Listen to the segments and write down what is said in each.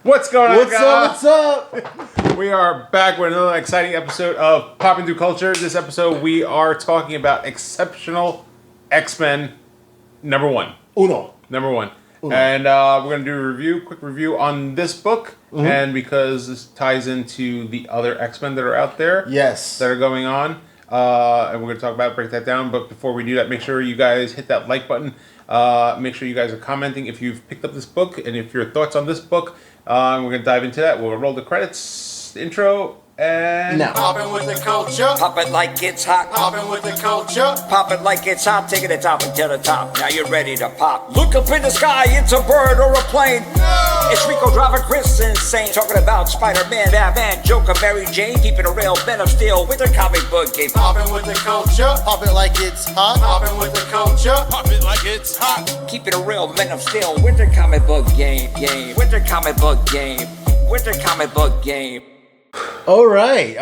What's going on, What's guys? up? What's up? We are back with another exciting episode of Popping Through Culture. This episode, we are talking about Exceptional X-Men number one. Uno. Number one. Uno. And we're going to do a quick review on this book. Mm-hmm. And because this ties into the other X-Men that are out there. Yes. That are going on. And we're going to talk about it, break that down. But before we do that, make sure you guys hit that like button. Make sure you guys are commenting if you've picked up this book and if your thoughts on this book. We're going to dive into that. We'll roll the credits, intro, and... Now. Poppin' with the culture. Pop it like it's hot. Poppin' with the culture. Pop it like it's hot. Take it to the top until the top. Now you're ready to pop. Look up in the sky. It's a bird or a plane. No! It's Rico, Driver, Chris, Insane. Talking about Spider-Man, Batman, Joker, Mary Jane. Keeping it real, Men of Steel with their comic book game. Poppin' with the culture. Pop it like it's hot. Poppin' with the culture. Pop it like it's hot. Keeping it real, Men of Steel with their comic book game. With their comic book game. With their comic book game. All right.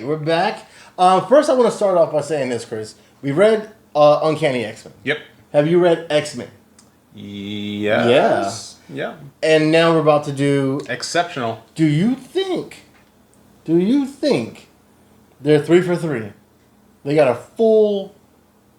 We're back. First, I want to start off by saying this, Chris. We read Uncanny X-Men. Yep. Have you read X-Men? Yes. Yeah. And now we're about to do... Exceptional. Do you think they're 3 for 3? They got a full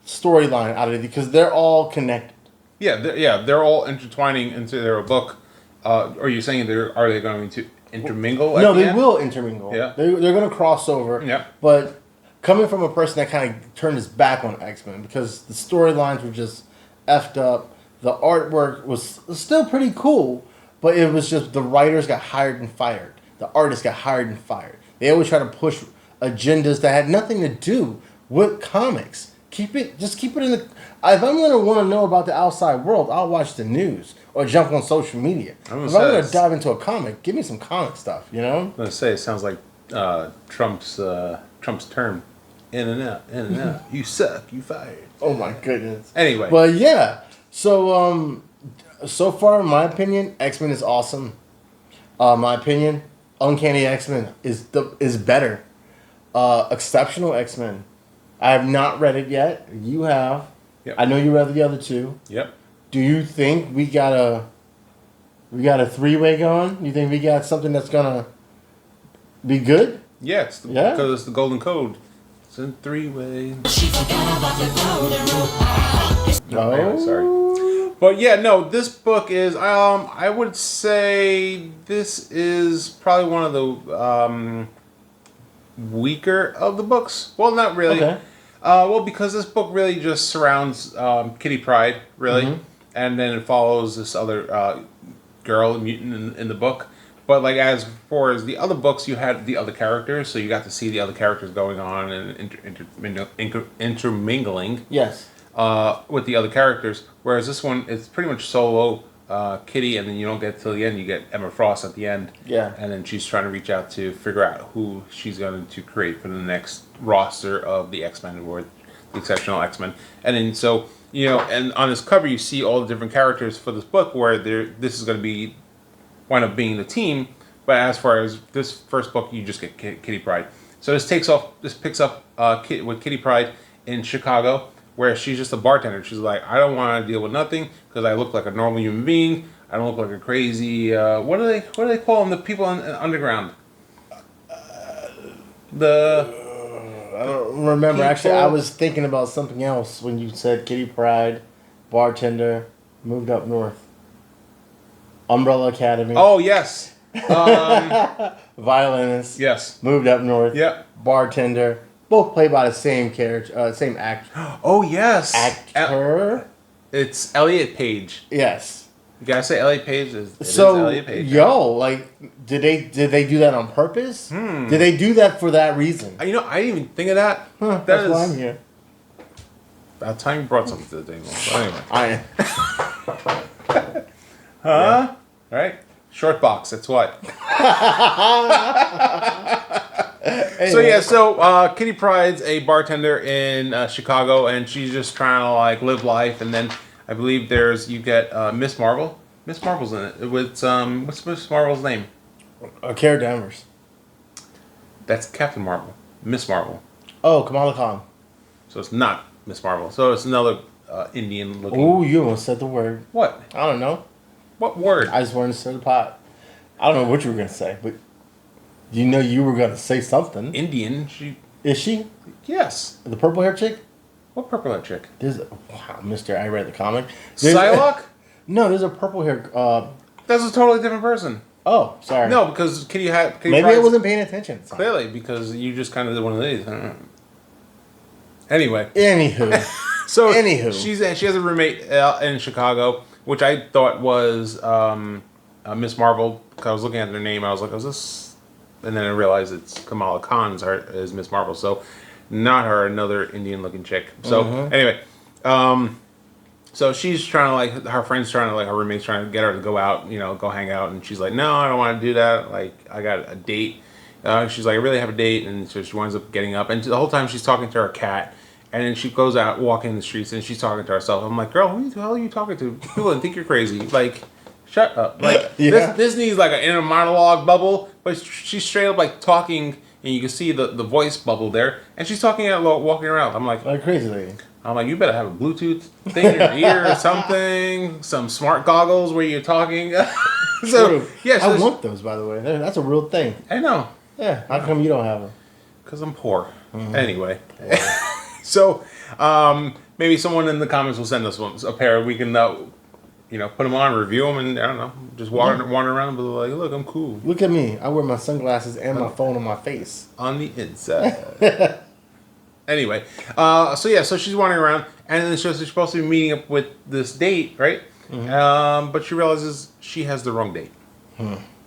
storyline out of it because they're all connected. Yeah, they're all intertwining into their book. Are you saying are they going to intermingle? No, they will intermingle. Yeah. They're going to cross over. Yeah. But coming from a person that kind of turned his back on X-Men because the storylines were just effed up. The artwork was still pretty cool, but it was just the writers got hired and fired. The artists got hired and fired. They always try to push agendas that had nothing to do with comics. Keep it in the... If I'm going to want to know about the outside world, I'll watch the news or jump on social media. If I'm going to dive into a comic, give me some comic stuff, you know? I'm going to say, it sounds like Trump's term. In and out. You suck. You fired. Oh, my goodness. Anyway. But, yeah. So, so far, in my opinion, X-Men is awesome. My opinion, Uncanny X-Men is better. Exceptional X-Men. I have not read it yet. You have. Yep. I know you read the other two. Yep. Do you think we got a three-way going? You think we got something that's gonna be good? Yeah, because it's the Golden Code. It's in 3-way. She forgot about the golden rule. Oh, anyway, sorry. But yeah, no, this book is, I would say this is probably one of the weaker of the books. Well, not really. Okay. Well, because this book really just surrounds Kitty Pryde, really. Mm-hmm. And then it follows this other girl, a mutant in the book. But like as far as the other books, you had the other characters, so you got to see the other characters going on and intermingling. Yes. With the other characters, whereas this one it's pretty much solo Kitty, and then you don't get till the end. You get Emma Frost at the end, Yeah. and then she's trying to reach out to figure out who she's going to create for the next roster of the X-Men or the Exceptional X-Men. And then so and on this cover you see all the different characters for this book where this is going to wind up being the team. But as far as this first book, you just get Kitty Pryde. So this picks up with Kitty Pryde in Chicago, where she's just a bartender. She's like, I don't want to deal with nothing because I look like a normal human being. I don't look like a crazy. What do they call them? The people in underground. I don't remember. Actually, I was thinking about something else when you said Kitty Pryde, bartender, moved up north. Umbrella Academy. Oh yes. Violinist. Yes. Moved up north. Yep. Bartender. Both played by the same character, same actor. Oh yes. Actor. It's Elliot Page. Yes. You gotta say Elliot Page is Elliot Page. Did they do that on purpose? Did they do that for that reason? I didn't even think of that. That's why I'm here. About time you brought something to the table. But anyway. Huh? Yeah. Right? Short box, that's what. Anyway. So Kitty Pryde's a bartender in Chicago, and she's just trying to like live life. And then I believe you get Miss Marvel. Miss Marvel's in it. With what's Miss Marvel's name? Cara Danvers. That's Captain Marvel. Miss Marvel. Oh, Kamala Khan. So it's not Miss Marvel. So it's another Indian looking. Ooh, you almost said the word. What? I don't know. What word? I just wanted to stir the pot. I don't know what you were gonna say, but you know you were gonna say something. Indian. She. Is she Yes. the purple hair chick? What purple hair chick? There's wow, Mister. I read the comic. There's- Psylocke? No, there's a purple hair. That's a totally different person. Oh, sorry. No, because Kitty maybe I wasn't paying attention. Sorry. Clearly, because you just kind of did one of these. I don't know. Anyway, Anywho, so Anywho. she has a roommate in Chicago, which I thought was Miss Marvel. 'Cause I was looking at their name, I was like, "Is this?" And then I realized it's Kamala Khan's is Miss Marvel, so not her, another Indian-looking chick. So anyway, so she's trying to like her friend's trying to like her roommate's trying to get her to go out, go hang out, and she's like, "No, I don't want to do that. Like, I got a date." She's like, "I really have a date," and so she winds up getting up, and the whole time she's talking to her cat, and then she goes out walking the streets, and she's talking to herself. I'm like, "Girl, who the hell are you talking to? People don't think you're crazy. Like, shut up." Like, Yeah. this needs like an inner monologue bubble, but she's straight up like talking, and you can see the voice bubble there, and she's talking out loud, walking around. I'm like, like a crazy lady. you better have a Bluetooth thing in your ear or something, some smart goggles where you're talking. So True. yeah, I so want those, by the way. That's a real thing. I know. Yeah. How come you don't have them? Because I'm poor. Anyway. So, maybe someone in the comments will send us a pair. We can, put them on, review them, and I don't know, just wander around and be like, look, I'm cool. Look at me. I wear my sunglasses and my phone on my face. On the inside. Anyway, so she's wandering around, and then she's supposed to be meeting up with this date, right? But she realizes she has the wrong date.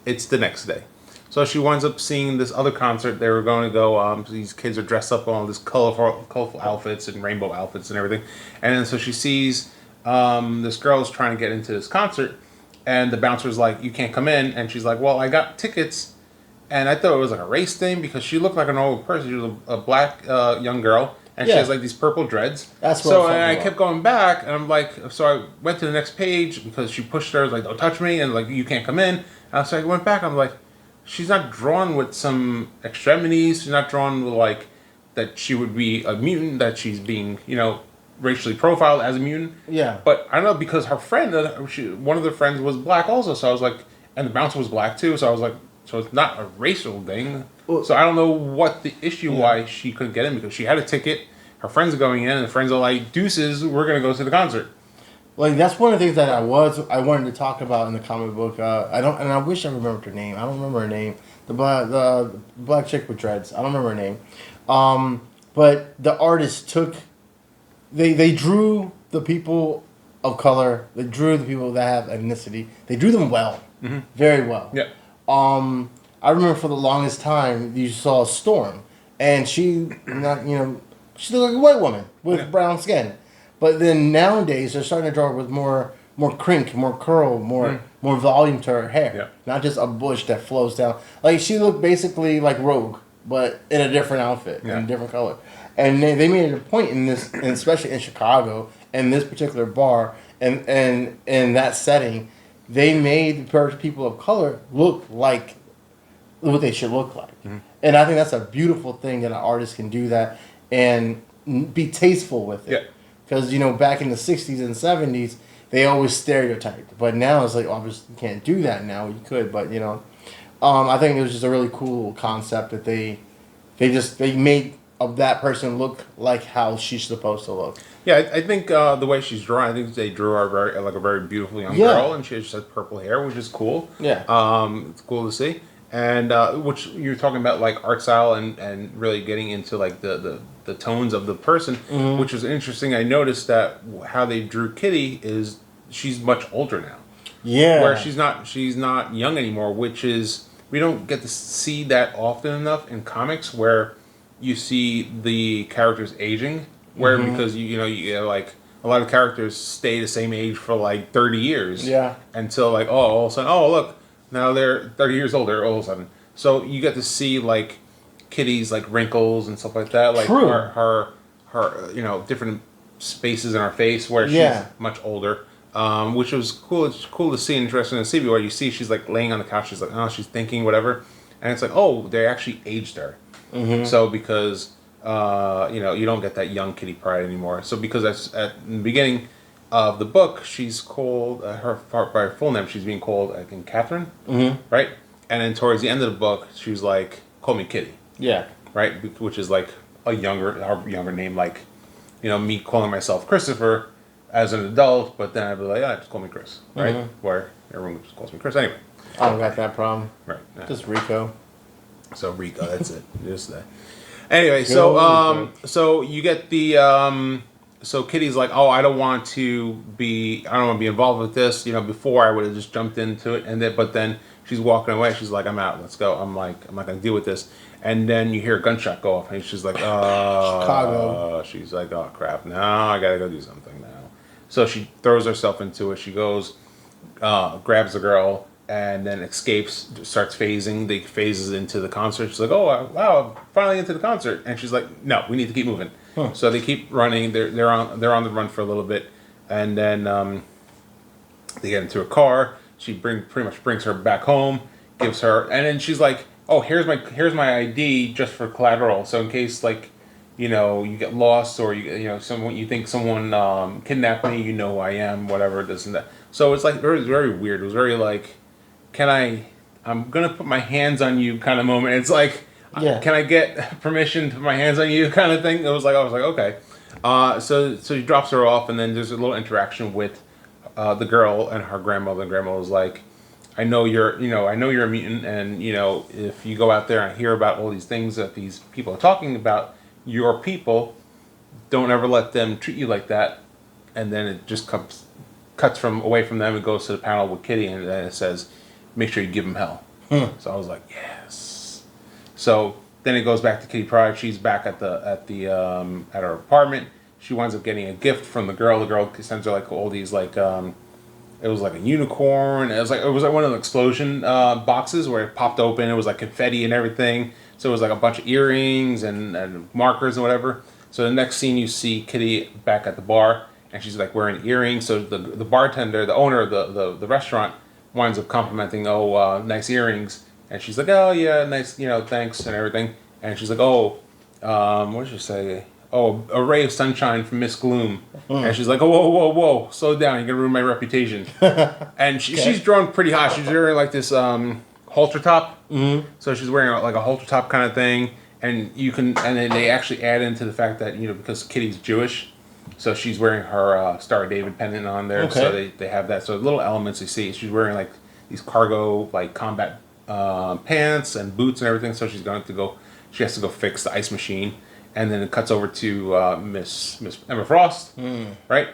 It's the next day. So she winds up seeing this other concert. They were going to go. These kids are dressed up in all these colorful outfits and rainbow outfits and everything. And then so she sees this girl is trying to get into this concert, and the bouncer's like, "You can't come in." And she's like, "Well, I got tickets." And I thought it was like a race thing because she looked like an old person. She was a black young girl, and she Yeah. has like these purple dreads. That's what so. I'm And I talking kept going back, and I'm like, so I went to the next page because she pushed her, like, "Don't touch me," and like, "You can't come in." And so I went back. I'm like, she's not drawn with some extremities. She's not drawn with like that she would be a mutant. That she's being, racially profiled as a mutant. Yeah. But I don't know because her friend, one of the friends was black also. So I was like, and the bouncer was black too. So I was like, so it's not a racial thing. Well, So I don't know what the issue why she couldn't get in because she had a ticket. Her friends are going in, and the friends are like, "Deuces, we're gonna go to the concert." Like that's one of the things that I wanted to talk about in the comic book. I wish I remembered her name. I don't remember her name. The black chick with dreads. I don't remember her name. But the artist they drew the people of color. They drew the people that have ethnicity. They drew them well, very well. Yeah. I remember for the longest time you saw Storm, and she she looked like a white woman with brown skin. But then nowadays they're starting to draw with more crink, more curl, more volume to her hair. Yeah. Not just a bush that flows down. Like she looked basically like Rogue, but in a different outfit, in a different color. And they made it a point in this, and especially in Chicago, in this particular bar, and in that setting, they made the people of color look like what they should look like. And I think that's a beautiful thing that an artist can do that and be tasteful with it. Yeah. Because, back in the 60s and 70s, they always stereotyped. But now it's like, obviously, you can't do that now. You could, but, I think it was just a really cool concept that they made of that person look like how she's supposed to look. Yeah, I think the way she's drawn, I think they drew her a very beautiful young girl, and she just has purple hair, which is cool. Yeah. It's cool to see. And which you're talking about, like art style and really getting into like the tones of the person, which was interesting. I noticed that how they drew Kitty is she's much older now. Yeah. Where she's not young anymore, which is we don't get to see that often enough in comics where you see the characters aging. Where because you like a lot of characters stay the same age for like 30 years. Yeah. Until like all of a sudden look. Now they're 30 years older all of a sudden. So you get to see like Kitty's like wrinkles and stuff like that. Like True. her different spaces in her face where she's much older. Which was cool. It's cool to see and interesting to see where you see she's like laying on the couch, she's like, she's thinking, whatever. And it's like, they actually aged her. So because you don't get that young Kitty Pryde anymore. So because that's at the beginning of the book, she's called by her full name. She's being called, I think, Catherine, right? And then towards the end of the book, she was like, "Call me Kitty," Yeah. right? Which is like our younger name, like, me calling myself Christopher as an adult, but then I'd be like, just call me Chris, right? Where everyone just calls me Chris anyway. I don't got that problem. Right. Yeah. Just Rico. So Rico, that's it. Just that. Anyway, so you get the so Kitty's like, oh, I don't want to be involved with this. Before I would have just jumped into it, but then she's walking away. She's like, I'm out. Let's go. I'm not gonna deal with this. And then you hear a gunshot go off, and she's like, oh, Chicago. She's like, oh crap, now I gotta go do something now. So she throws herself into it. She goes, grabs the girl, and then escapes, starts phasing. They phases into the concert. She's like, oh, wow, I'm finally into the concert. And she's like, no, we need to keep moving. So they keep running. They're on the run for a little bit. And then they get into a car. She pretty much brings her back home, gives her, and then she's like, oh, here's my ID just for collateral. So in case, like, you get lost, or you think someone kidnapped me, you know who I am, whatever, this and that. So it's like very, very weird. It was very like, I'm gonna put my hands on you kind of moment. It's like, Yeah. Can I get permission to put my hands on you kind of thing? I was like, okay. So he drops her off, and then there's a little interaction with the girl and her grandmother. And grandma was like, I know you're a mutant, and if you go out there and hear about all these things that these people are talking about your people, don't ever let them treat you like that. And then it just cuts away from them and goes to the panel with Kitty, and then it says, make sure you give them hell. So I was like, yes. So then it goes back to Kitty Pryde. She's back at her apartment. She winds up getting a gift from the girl. The girl sends her like all these like it was like a unicorn. It was like one of the explosion boxes where it popped open. It was like confetti and everything. So it was like a bunch of earrings and markers and whatever. So the next scene you see Kitty back at the bar, and she's like wearing earrings. So the bartender, the owner of the restaurant, winds up complimenting, nice earrings. And she's like, oh yeah, nice, thanks and everything. And she's like, what did she say? Oh, a ray of sunshine from Miss Gloom. And she's like, oh, whoa, slow down, you're gonna ruin my reputation. And she's drawn pretty hot. She's wearing like this halter top. Mm-hmm. So she's wearing like a halter top kind of thing. And then they actually add into the fact that, because Kitty's Jewish, so she's wearing her Star of David pendant on there. Okay. So they have that. So little elements you see. She's wearing like these cargo, like combat pants and boots and everything. So she has to go fix the ice machine. And then it cuts over to Miss Emma Frost, right?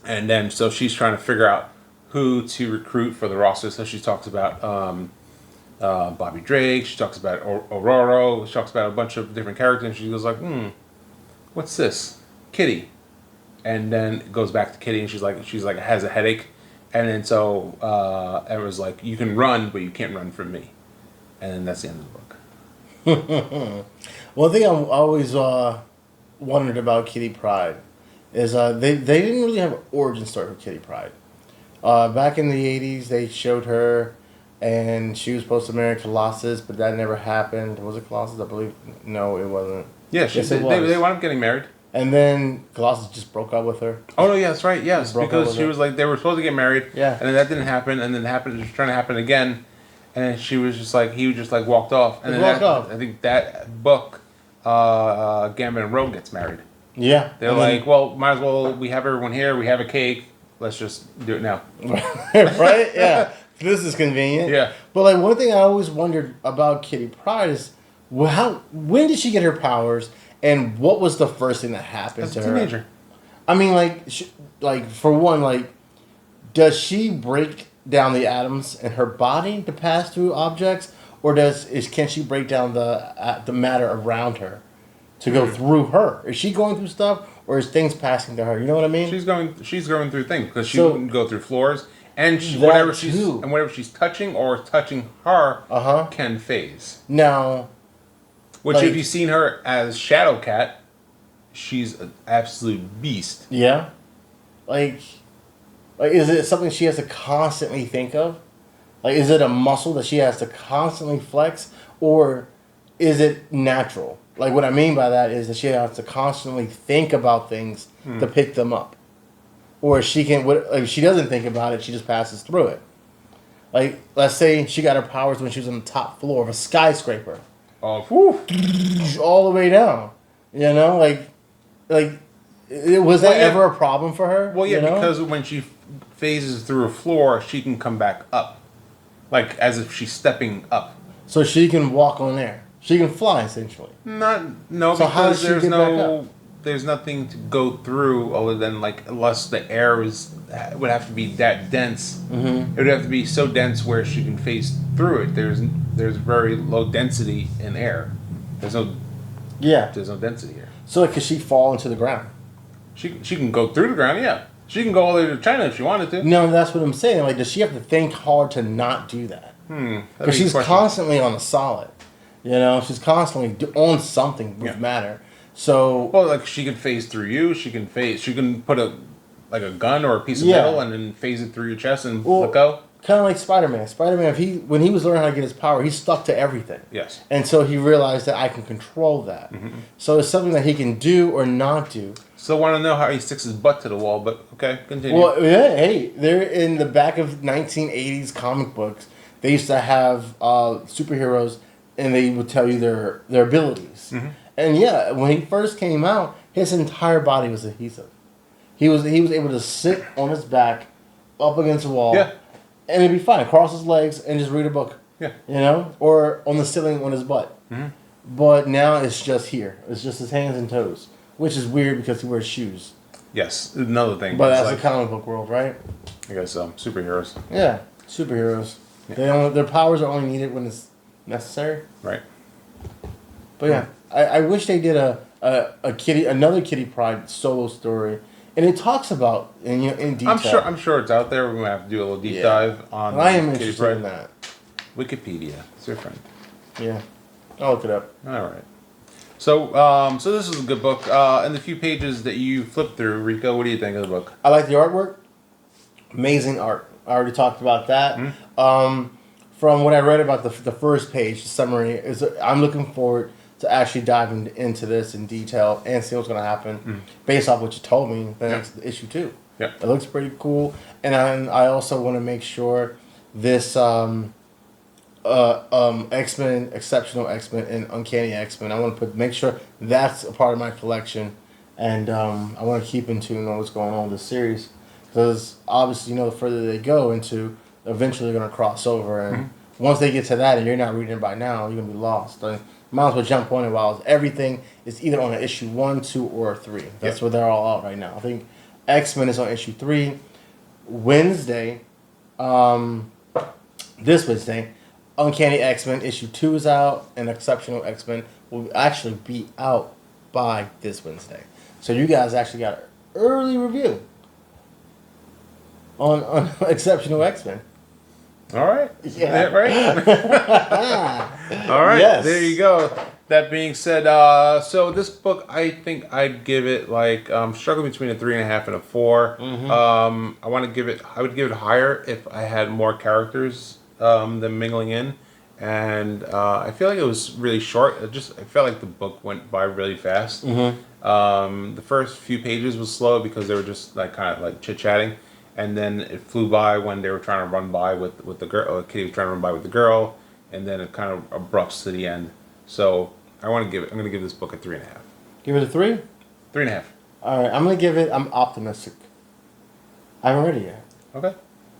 And then so she's trying to figure out who to recruit for the roster. So she talks about Bobby Drake. She talks about Aurora. She talks about a bunch of different characters. And she goes like, what's this? Kitty. And then it goes back to Kitty, and she's like has a headache. And then so Emma's like, you can run, but you can't run from me. And then that's the end of the book. One thing I always wondered about Kitty Pryde is they didn't really have an origin story for Kitty Pryde. Back in the 80s, they showed her, and she was supposed to marry Colossus, but that never happened. Was it Colossus? I believe. No, it wasn't. Yeah, they wound up getting married. And then Colossus just broke up with her. Oh no, yeah, that's right. Yes, because she was like, they were supposed to get married. Yeah. And then that didn't happen, and then it was trying to happen again, and he was just like walked off. And I think that book, Gambit and Rogue gets married. Yeah. They're like, well, might as well. We have everyone here. We have a cake. Let's just do it now. Right? Yeah. This is convenient. Yeah. But like one thing I always wondered about Kitty Pryde is, when did she get her powers? And what was the first thing that happened to her? As a teenager. I mean, for one, does she break down the atoms in her body to pass through objects, or can she break down the matter around her to go through her? Is she going through stuff, or is things passing to her? You know what I mean? She's going through things because she can go through floors, and whatever she's touching or touching her can phase. Now. Which, if you've seen her as Shadowcat, she's an absolute beast. Yeah. Is it something she has to constantly think of? Is it a muscle that she has to constantly flex? Or is it natural? What I mean by that is that she has to constantly think about things to pick them up. Or if she doesn't think about it, she just passes through it. Like, let's say she got her powers when she was on the top floor of a skyscraper, Oh, whew. all the way down. You know, like, was that Well, yeah. ever a problem for her? Well, yeah, you know? because when she phases through a floor, she can come back up, like as if she's stepping up. So she can walk on air. She can fly, essentially. No, So how does because she there's get back up? there's nothing to go through other than like unless the air would have to be that dense. Mm-hmm. It would have to be so dense where she can phase through it. There's very low density in air. There's no Yeah. density here. So, like, could she fall into the ground? She can go through the ground. Yeah, she can go all the way to China if she wanted to. No, that's what I'm saying. Like, does she have to think hard to not do that? That'd Because be a she's question. constantly on a solid. You know, she's constantly on something with Yeah. matter. So, Well, like she can phase through you. She can put a gun or a piece of Yeah. metal and then phase it through your chest and well, let go. kind of like Spider-Man. Spider-Man, when he was learning how to get his power, he stuck to everything. Yes. And so he realized that I can control that. So it's something that he can do or not do. Still want to know how he sticks his butt to the wall, but okay, continue. Well, yeah, hey, they're in the back of 1980s comic books. They used to have superheroes, and they would tell you their abilities. And yeah, when he first came out, his entire body was adhesive. He was able to sit on his back, up against a wall, Yeah. and it'd be fine. Cross his legs and just read a book. Yeah. You know, or on the ceiling on his butt. But now it's just here. It's just his hands and toes, which is weird because he wears shoes. Yes, another thing. But it's that's like, the comic book world, right? I guess superheroes, Yeah, superheroes. Their powers are only needed when it's necessary. right? But yeah, I wish they did another Kitty Pryde solo story, and it talks about in detail. I'm sure it's out there. We're gonna have to do a little deep Yeah. dive on. And I am Kitty interested Pryde. in that. Wikipedia, it's your friend. Yeah, I'll look it up. All right. So, so this is a good book. And the few pages that you flip through, Rico, what do you think of the book? I like the artwork. Amazing art. I already talked about that. From what I read about the first page, the summary is I'm looking forward to actually diving into this in detail and see what's going to happen based off what you told me. The next issue too. Yeah. It looks pretty cool, and I also want to make sure this X-Men, Exceptional X-Men, and Uncanny X-Men. I want to make sure that's a part of my collection, and I want to keep in tune on what's going on with this series, because obviously, the further they go into, eventually they're going to cross over, and once they get to that, and you're not reading it by now, you're going to be lost. Like, might as well jump on it while everything is either on issue 1, 2, or 3. That's where they're all out right now. I think X-Men is on issue 3. Wednesday, this Wednesday, Uncanny X-Men issue 2 is out, and Exceptional X-Men will actually be out by this Wednesday. So you guys actually got an early review on Exceptional X-Men. All right. Yeah. Right. All right. Yes. There you go. That being said, so this book, I think I'd give it like struggling between a 3.5 and a 4. I would give it higher if I had more characters than mingling in, and I feel like it was really short. I felt like the book went by really fast. The first few pages was slow because they were just like kind of like chit chatting. And then it flew by when they were trying to run by with the girl. Kitty was trying to run by with the girl, and then it kind of abrupts to the end. So I'm going to give this book a 3.5. Give it a 3? 3.5. All right, I'm going to give it, I'm optimistic. I haven't read it yet. Okay.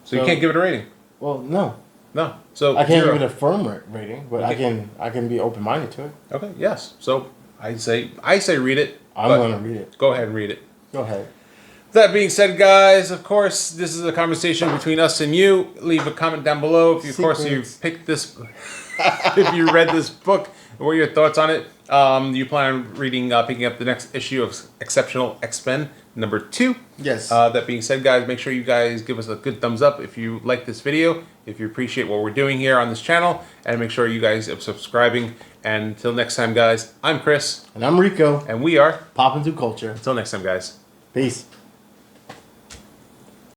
So you So- can't give it a rating. Well, no. No. So I can't 0. give it a firm rating, but Okay. I can be open-minded to it. Okay. Yes. So I say read it. I'm but going to read it. Go ahead and read it. Go ahead. That being said, guys, of course, this is a conversation between us and you. Leave a comment down below if you, of course, you Secrets. picked this, if you read this book. What are your thoughts on it? Do you plan on picking up the next issue of Exceptional X-Men number 2? Yes. That being said, guys, make sure you guys give us a good thumbs up if you like this video, if you appreciate what we're doing here on this channel, and make sure you guys are subscribing. And until next time, guys, I'm Chris, And I'm Rico. and we are. Popping through culture. Until next time, guys. Peace.